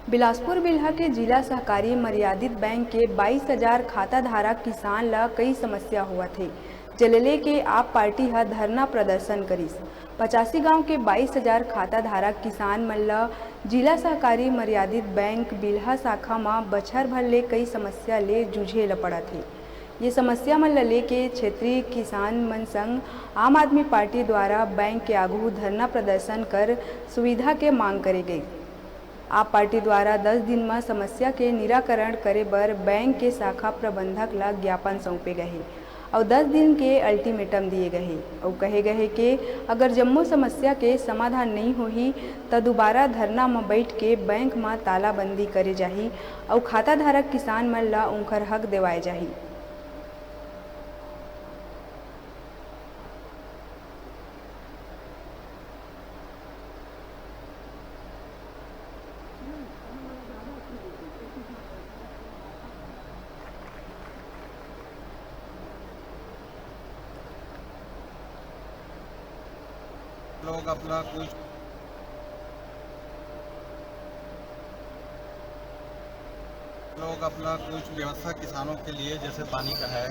बिलासपुर बिल्हा के जिला सहकारी मर्यादित बैंक के 22,000 खाता धारक किसान ला कई समस्या हुआ थे, जलले के आप पार्टी हा धरना प्रदर्शन करिस। 85 गांव के 22,000 खाता धारक किसान मन ला जिला सहकारी मर्यादित बैंक बिल्हा शाखा में बछर भर ले कई समस्या ले जूझे ल पड़ा थे। ये समस्या मन ल लेके क्षेत्रीय किसान मन संग आम आदमी पार्टी द्वारा बैंक के आगू धरना प्रदर्शन कर सुविधा के मांग करे गई। आप पार्टी द्वारा 10 दिन में समस्या के निराकरण करे बर बैंक के शाखा प्रबंधक ला ज्ञापन सौंपे गए और 10 दिन के अल्टीमेटम दिए गए और कहे गए कि अगर जम्मो समस्या के समाधान नहीं होही तो दोबारा धरना में बैठ के बैंक में तालाबंदी करे जाही और खाता धारक किसान मन ला उनकर हक दिवाए जाही। लोग अपना कुछ व्यवस्था किसानों के लिए जैसे पानी का है,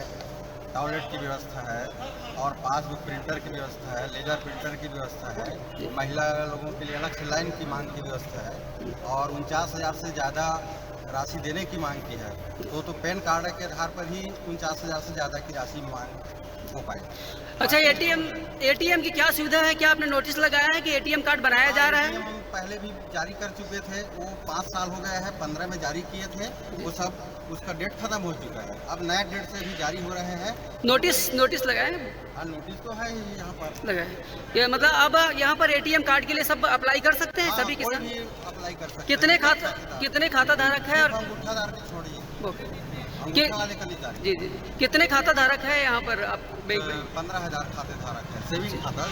टॉयलेट की व्यवस्था है और पासबुक प्रिंटर की व्यवस्था है, लेजर प्रिंटर की व्यवस्था है, महिला लोगों के लिए अलग से लाइन की मांग की व्यवस्था है और 49,000 से ज़्यादा राशि देने की मांग की है। तो पैन कार्ड के आधार पर ही 49,000 से ज़्यादा की राशि मांग हो पाए। अच्छा, एटीएम की क्या सुविधा है? क्या आपने नोटिस लगाया है कि एटीएम कार्ड बनाया जा रहा है? हम पहले भी जारी कर चुके थे, वो 5 साल हो गया है, 15 में जारी किए थे, वो सब उसका डेट खत्म हो चुका है। अब नया डेट से भी जारी हो रहे हैं। नोटिस लगाए? हाँ, नोटिस तो है ही यहाँ पर लगाए। ये मतलब अब यहाँ पर एटीएम कार्ड के लिए सब अप्लाई कर सकते हैं? सभी किसान अप्लाई कर सकते हैं। कितने खाता धारक है? और अंगूठा धारक छोड़िए, जी, कितने खाता धारक है यहाँ पर आप बैंक में? 15,000 खाते धारक है, सेविंग खाता।